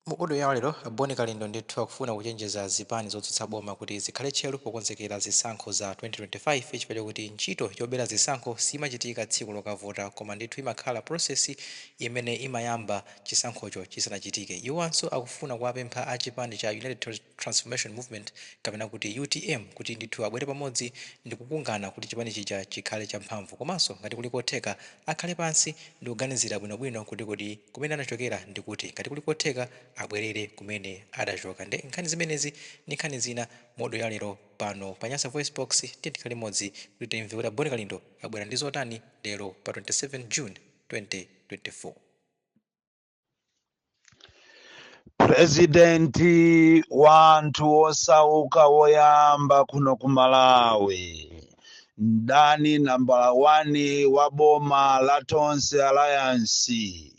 Mukodo ya lero Boni Kalindo ndithu akufuna kuchenjeza zipani zotsutsa boma kuti zikhale tcheru pokonzekera zisankho za 2025 chifukwa kuti ntchito yobera zisankho simachitika tsiku lokavota koma ndithu imakhala process imene imayamba chisankhocho chisanachitike. Iwanso akufuna kuwapempha a chipani cha United Transformation Movement kapena kuti UTM kuti ndithu abwere pamodzi ndi kukungana kuti chipani chija chikhale champhamvu komanso ngati kuli kotheka akhale pansi ndi kuganizira bwinobwino kuti kumene anachokera ndi kuti ngati kuli kotheka abwerere kumene adachoka. Nde nkhani zimenezi ni nkhani zina modo ya lero pano pa Nyasa Voice Box tikhale limodzi kuti timve kuti Boni Kalindo abwera ndi zotani lero pa 27 June 2024. Presidenti wanthu osauka woyamba kuno ku Malawi, ndani nambala 1 wa boma la Tonse Alliance,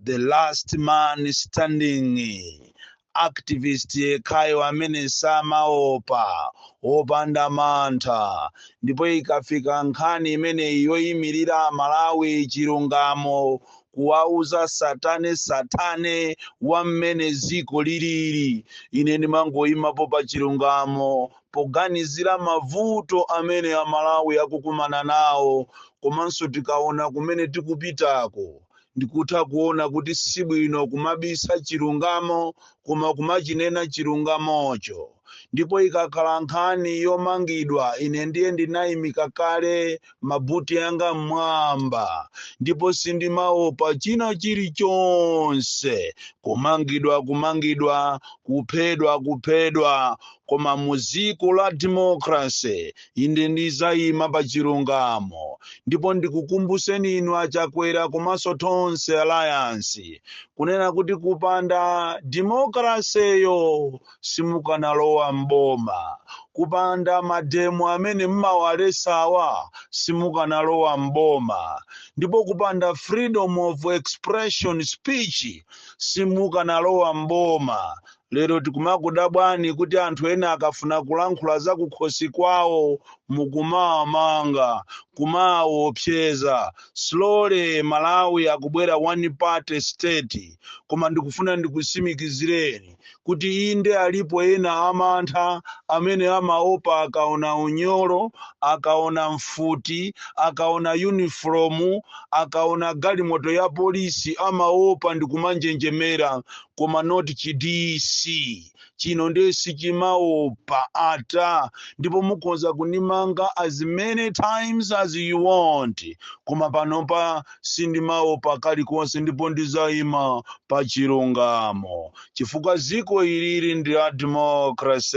the last man standing, activist yekhayo amene samaopa opanda mantha, ndipo ikafika nkhani imene yoyimirira Malawi chilungamo kuwauza satane wa mmene ziko lilili, ine ndimangoyimapo pa chilungamo poganizira mavuto amene a Malawi akukumana nawo, komanso tikaona kumene tikupitako ndikutha kuona kuti sibwino kumabisa chilungamo koma kumachinena chilungamocho. Ndipo ikakhala nkhani yomangidwa, ine ndiye ndinayimika kale mabuti yanga mmwamba, ndipo sindimaopa china chilichonse, kumangidwa, kuphedwa, koma muziko la democracy inde ndizayima pa chilungamo. Ndipo ndikukumbuseni inu achakwera komanso Tonse Alliance kunena kuti kupanda democracy yo simukanalowa mboma, kupanda mademo amene mmawalesawa simukanalowa mboma, ndipo kupanda freedom of expression speech simukanalowa mboma. Lero tikumakudabwani kuti anthu ena akafuna kulankhula za kukhosi kwawo mukumawamanga, kumawaopseza. Slowly Malawi akubwera one party state, koma ndikufuna ndikusimikizireni kuti inde alipo ena amantha amene amaopa akaona unyolo, akaona mfuti, akaona uniform, akaona galimoto ya polisi amaopa ndikumanjenjemera, koma not chidisi chino ndesi chimaopa ata, ndipo mukhoza kunimanga as many times as you want, koma panopa sindimaopa kalikonse ndipo ndizayima pa chilungamo chifukwa ziko ilili ndi la democracy.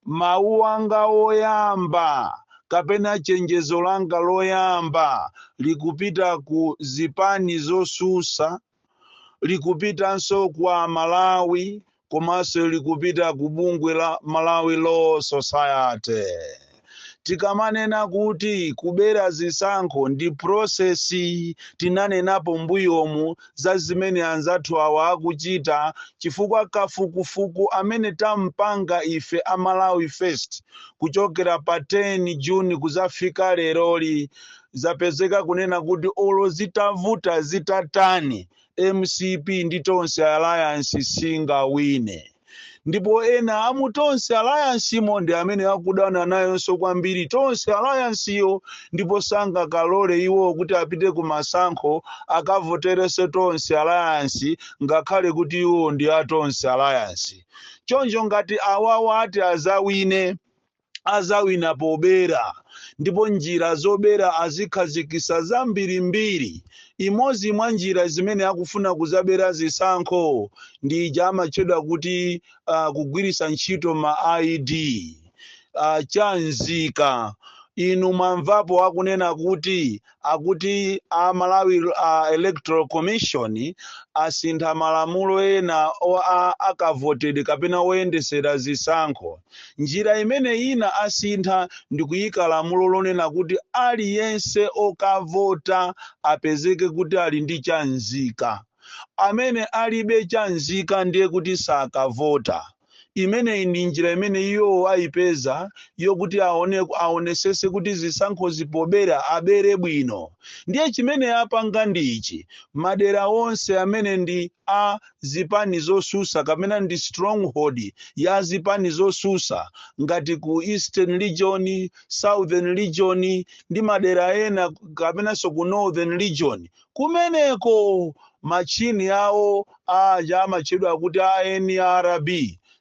Mawu anga oyamba kapena chenjezo langa loyamba likupita ku zipani zosusa, likupitanso kwa Malawi, komanso likupita ku bungwe la Malawi Law Society. Tikamanena kuti kubera zisankho ndi prosesi, tinanenapo mbuyomu za zimene anzathu awa akuchita, chifukwa kafukufuku amene tampanga ife a Malawi First kuchokera pa 10 June kuzafika leroli, zapezeka kunena kuti olo zitavuta zitatani MCP ndi Tonse Alliance singawine. Ndipo ena amu Tonse Alliance monde amene akudana nayonso kwambiri Tonse Alliance yo, ndipo sanga kalole iwo kuti apite ku masankho akavoterese Tonse Alliance ngakhale kuti iwo ndi a Tonse Alliance. Choncho ngati awawa ati azawina pobera, ndipo njira zobera azikhazikisa zambirimbiri. Imodzi mwa njira zimene akufuna kuzabera zisankho ndi jama chedwa kuti kugwirisa ntchito ma ID chanzika. Inu mwamvapo akunena kuti a Malawi Electoral Commission asintha malamulo ena akavotedwe kapena oyendesera zisankho. Njira imene ina asintha ndi kuyika lamulo lonena kuti aliyense okavota apezeke kuti ali ndi chanzika. Amene alibe chanzika ndiye kuti sakavota. imeneyi ndi njira imene iwo ayipeza yokuti aonesese kuti zisankho zipobera abere bwino. Ndiye chimene apanga ndi ichi, madera onse amene ndi a zipani zosusa kapena ndi stronghold ya zipani zosusa ngati ku Eastern Region, Southern Region ndi madera ena kapenanso ku Northern Region, kumeneko machini yawo aja amachedwa kuti a NRB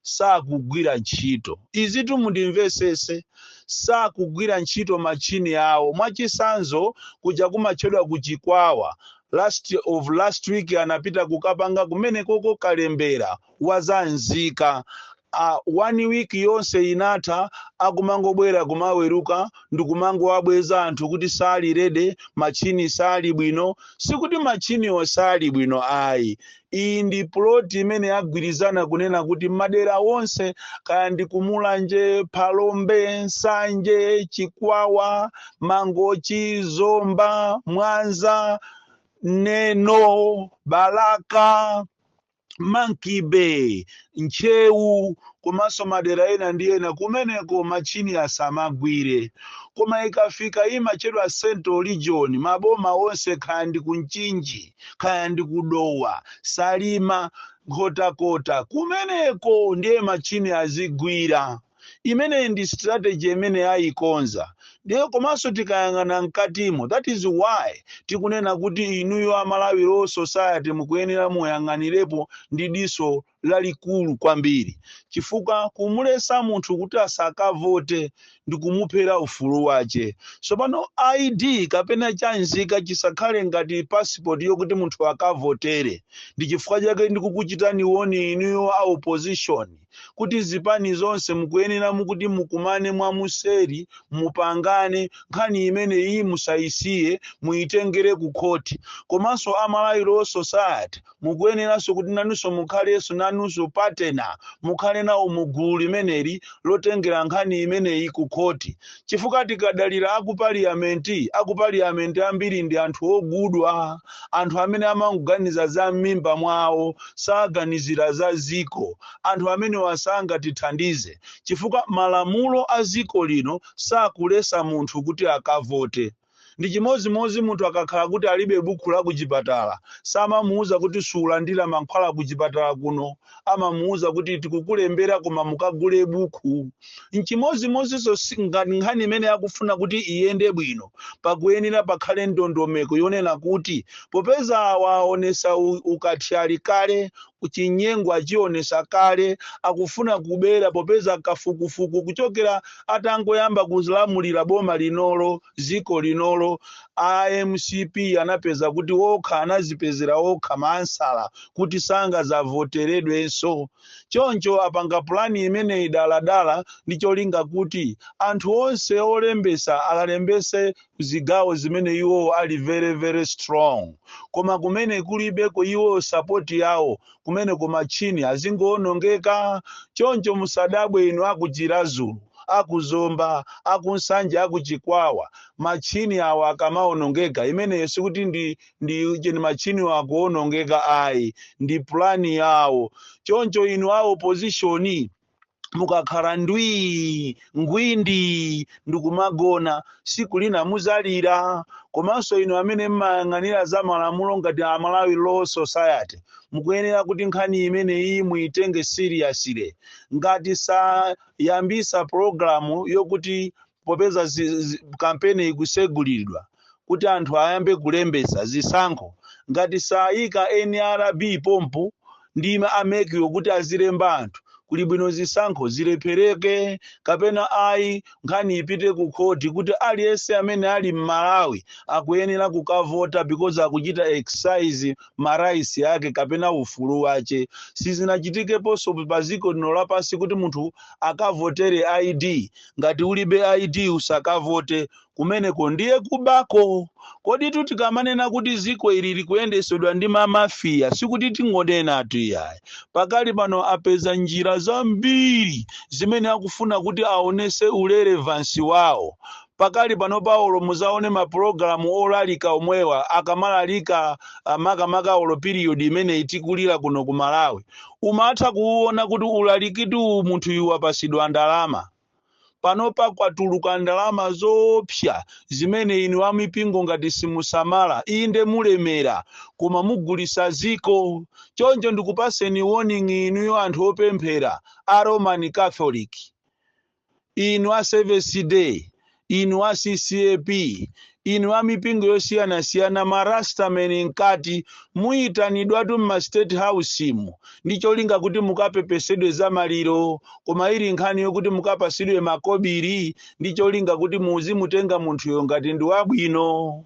sakugwira ntchito. Izitu mundimvesese, sakugwira ntchito machini yawo. Mwachisanzo kuja kumachedwa kuchikwawa last week anapita kukapanga kumene koko kalembera wazanzika. 1 week yonse inatha akumangobwera kumaweruka ndikumangowabweza anthu kuti sali rede, machini sali bwino. Sikuti machiniwo sali bwino ayi. Iyi ndi ploti imene agwirizana kunena kuti madera wonse kaya ndi Kumulanje, Phalombe, Nsanje, Chikwawa, Mangochi, Zomba, Mwanza, Neno, Balaka, Mankibe, Nchewu, komanso madera ena ndi ena kumeneko machini asamagwire. Koma ikafika imachedwa Central Region, maboma onse kaya ndi kunchinji, kaya ndi kudowa, Salima, Nkhotakota, kumeneko ndiye machini azigwira. Imene ndi strategy imene ayikonza. Ndiye komanso tikayang'ana mkatimo, that is why tikunena kuti inuyo Amalawi Law Society mukuyenera muyang'anirepo ndi diso lalikulu kwambiri, chifukwa kumulesa munthu kuti asakavote ndi kumuphera ufulu wace. So pano ID kapena chanzika chisakhale ngati passport yokuti munthu akavotere. Ndi chifukwa chake ndikukuchitani woni inuyo a opposition kuti zipani zonse mukuyenera mukuti mukumane mwamuseri, mupangane nkhani imene iyi musayisiye muitengere ku khoti. Komanso Amalawi Law Society mukuyeneranso kuti nanunso mukhalenso nanunso partner, mukhale nawo mugulu limeneli lotengera nkhani imeneyi ku khoti. Chifukwa tikadalira akupaliamenti ambiri ndi anthu ogudwa, anthu amene amangoganiza za m'mimba mwawo, saganizira za ziko, anthu amene wasanga tithandize. Chifukwa malamulo a ziko lino sakulesa munthu kuti akavote. Ndi chimozimozi munthu akakhala kuti alibe buku la kuchipatala, samamuuza kuti sulandira mankhwala kuchipatala kuno, amamuuza kuti tikukulembera koma mukagule buku. Nchimozimozinso ngati nkhani imene akufuna kuti iyende bwino, pakuyenera pakhale ndondomeko yonena kuti popeza waonesa ukathyali kale, kuchinyengo achionesa kale, akufuna kubera popeza kafukufuku kuchokera atangoyamba kulamulira boma linolo, ziko linolo, IMCP anapeza kuti okha anazipezera okha mansala kuti sanga zavoteredwenso. Choncho apanga plani imene idaladala ndi cholinga kuti anthu onse olembesa akalembese zigawo zimene iwo ali very very strong. Koma kumene kulibeko iwo support yawo, kumene kumachini azingoonongeka. Choncho musadabwe inu akuchirazulu, akuzomba, akunsanje, akuchikwawa, machini awa akamaonongeka, imene sikuti ndi machini akuonongeka ayi, ndi plani yawo. Choncho inu a opposition mukakhala ngwindi ndikumagona, siku lina muzalira. Komanso inu amene mmayang'anira za malamulo ngati Amalawi Law Society mukuyenera kuti nkhani imene iyi muitenge seriously. Ngati sayambisa programu yokuti popeza kampeni ikusegulidwa kuti anthu ayambe kulembesa zisankho, ngati sayika NRB pompo ndi amekiwo kuti azilemba anthu, kuli bwino zisankho zilephereke kapena ayi nkhani ipite ku khoti kuti aliyense amene ali m'Malawi akuyenera kukavota because akuchita exercise maraisi yake kapena ufulu wace. Sizinachitikeponso pa ziko lino lapansi kuti munthu akavotere ID. Ngati ulibe ID usakavote, kumeneko ndiye kubako. Kodi tikamanena kuti ziko ili likuyendesedwa ndi mamafiya, sikuti tingonena atu yayi. Pakali pano apeza njira zambiri zimene akufuna kuti aonese urelevansi wawo pakali pano paulo muzaone mapulogalamu olalika omwewa akamalalika makamaka olo period imene itikulira kuno ku Malawi umatha kuona kuti ulalikitu munthu uyu wapasidwa ndalama panopa kwatuluka ndalama zopsa zimene inu amipingo ngati simusamala inde mulemera koma mugulisa ziko choncho ndikupaseni warning inuyo anthu opemphera a Roman Catholic inu a Service Day inu a CCAP inu a mipingo yosiyanasiyana marastameni nkati muyitanidwatu mma State House mu ndicholinga kuti mukapepesedwe za maliro koma ili nkhani yokuti mukapasidwe makobiri ndicholinga kuti muzimutenga munthuyo ngati ndi wabwino.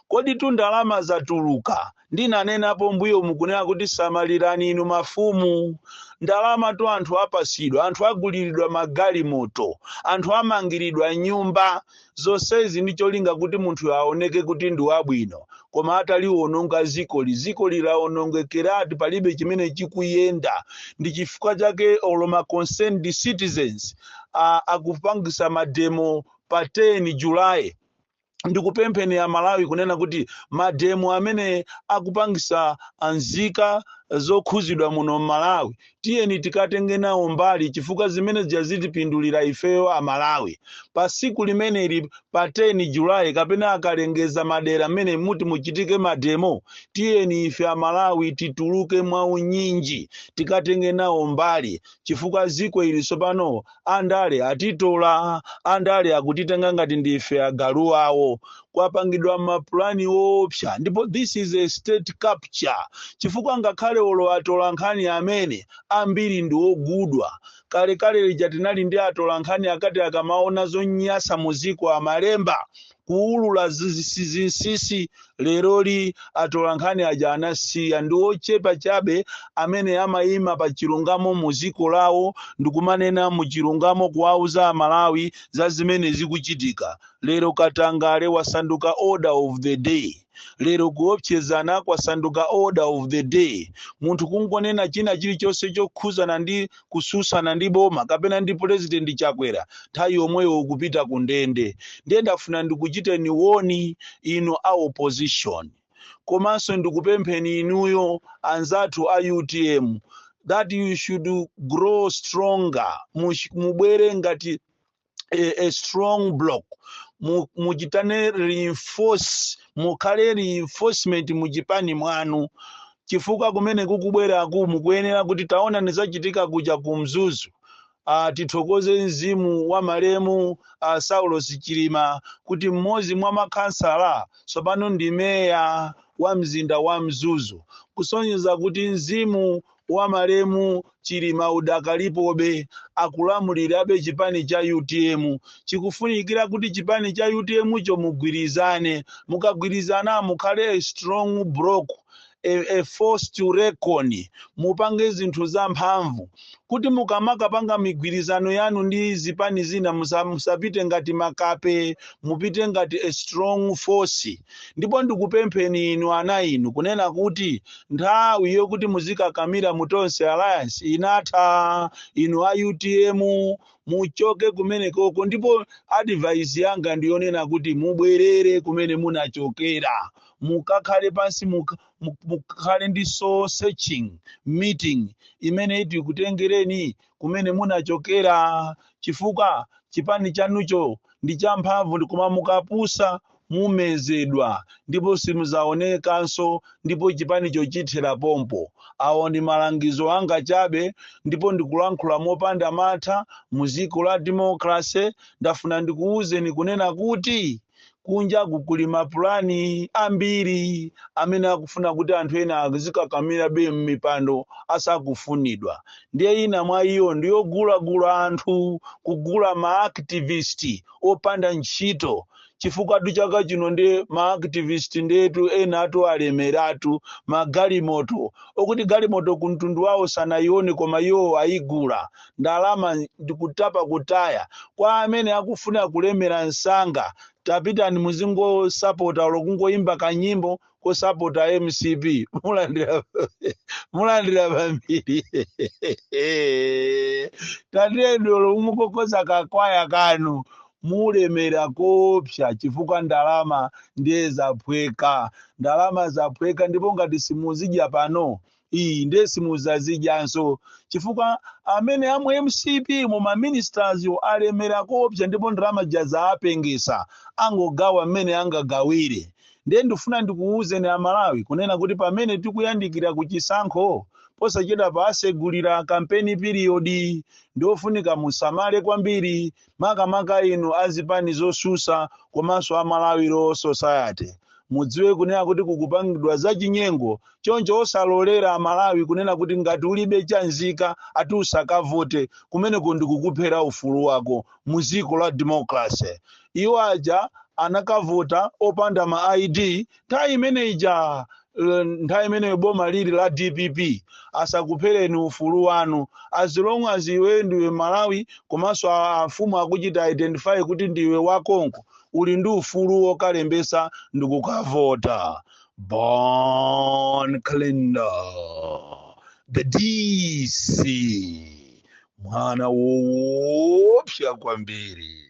Kodi ndalama zatuluka ndinanenapo mbuyo mukunena kuti samalirani inu mafumu ndalama tu anthu apasidwa anthu aguliridwa magalimoto anthu amangiridwa nyumba zonsezi ndicholinga kuti munthu aoneke kuti ndi wabwino koma ataliwononga ziko lilaonongekeratu palibe chimene chikuyenda ndi chifukwa chake oloma concerned citizens akupangisa mademo pa 10 July ndikupempheni ya Malawi kunena kuti mademo amene akupangisa anzika zokhuzidwa muno Malawi tiyeni tikatenge nawo mbali chifukwa zimene zitipindulira ifeyo a Malawi pa siku limene ili pa 10 Julai kapena akalengeza madera amene muti muchitike mademo tiyeni ife a Malawi tituluke mwaunyinji tikatenge nawo mbali chifukwa ziko ili sopano andale atitola andale akutitenga ngati ndife agalu awo kwapangidwa mapulani opsa ndipo this is a state capture chifukwa ngakhale olo atola nkhani amene ambiri ndi ogudwa kale lija tinali ndi atola nkhani akati akamaona zonyasa muziko amalemba kuulula zinsisi leroli atola nkhani aja anasiya ndi ochepa chabe amene amayima pa chilungamo muziko lawo ndikumanena mu chilungamo kuwauza Malawi za zimene zikuchitika. Lero Katangale wasanduka order of the day lero kuopsezana kwasanduka order of the day munthu kungonena china chilichonse chokhuzana ndi kususana ndi boma kapena ndi president chakwera nthawi yomweyo ukupita ku ndende ndiye ndafuna ndikuchiteni woni inu a opposition komanso ndikupempheni inuyo anzathu a UTM that you should grow stronger mubwere ngati a strong block muchitane reinforce mukhale reinforcement muchipani mwanu chifukwa kumene kukubwera mukuyenera kuti taona nizachitika kuja kumzuzu tithokoze mzimu wa malemu Saulo Chilima kuti mmodzi mwa makhansala sopano ndi meya wa mzinda wa Mzuzu kusonyeza kuti mzimu wa malemu Chilima udakalipobe akulamulirabe chipani cha UTM chikufunikira kuti chipani cha UTM cho mugwirizane mukagwirizana mukhale strong block a force to reckon mupange zinthu za mphamvu kuti mukamakapanga migwirizano yanu ndi zipani zina musapite ngati makape mupite ngati a strong force ndipo ndikupempheni inu ana inu kunena kuti nthawi yokuti muzikakamira mutonse alliance inatha inu a UTM muchoke kumene koko ndipo advice yanga ndiyonena kuti mubwerere kumene munachokera mukakhale pansi mukhale ndi soul searching meeting imene iti kutengereni kumene munachokera chifukwa chipani chanucho ndi champhamvu ndikoma mukapusa mumezedwa ndipo simuzaonekanso ndipo chipani chochithera pompo awo ndi malangizo anga chabe ndipo ndikulankhula mopanda matha muziko la democracy ndafuna ndikuwuzeni kunena kuti kunja kukuli mapulani ambiri amene akufuna kuti anthu ena azikakamira be mmipando asakufunidwa ndiye ina mwa iyo ndiyogulagula anthu kugula maactivist opanda ntchito chifukwa chaka chino ndi maactivist ndetu ena atu alemeratu magalimoto okuti galimoto kumtundu wawo sanaione koma iwo ayigula ndalama ndikutapa kutaya kwa amene akufuna kulemera nsanga tapitani muzingo supporta lokungoimba kanyimbo ko supporta MCP mulandira bambiri tatendo lomukokoza kakwaya kanu mulemera kopsa chifukwa ndalama ndiye zaphweka. Ndalama zaphweka ndipo ngati simuzidya pano iyi ndiye simuzazidyanso chifukwa amene amu MCP mu maministers alemera kopsa ndipo ndalama jaza apengesa angogawa mmene angagawire. Ndiye ndifuna ndikuwuzeni Amalawi kunena kuti pamene tikuyandikira ku chisankho posachedwa pasegulira kampeni period ndofunika musamale kwambiri makamaka inu azipani zosusa komanso Amalawi Law Society. Mudziwe kunena kuti kukupangidwa za chinyengo choncho osalolera Amalawi kunena kuti ngati ulibe chanzika ati usakavote kumeneko ndikukuphera ufulu wako muziko la democracy. Iwo aja anakavota opanda ma ID nthawi imene boma lili la DPP asakuphereni ufulu wanu as long as iwe ndiwe Malawi komanso afumu akuchita identify kuti ndiwe wakonko uli ndi ufulu wokalembesa ndikukavota. Bon Calendar the DC mwana woopsa kwambiri.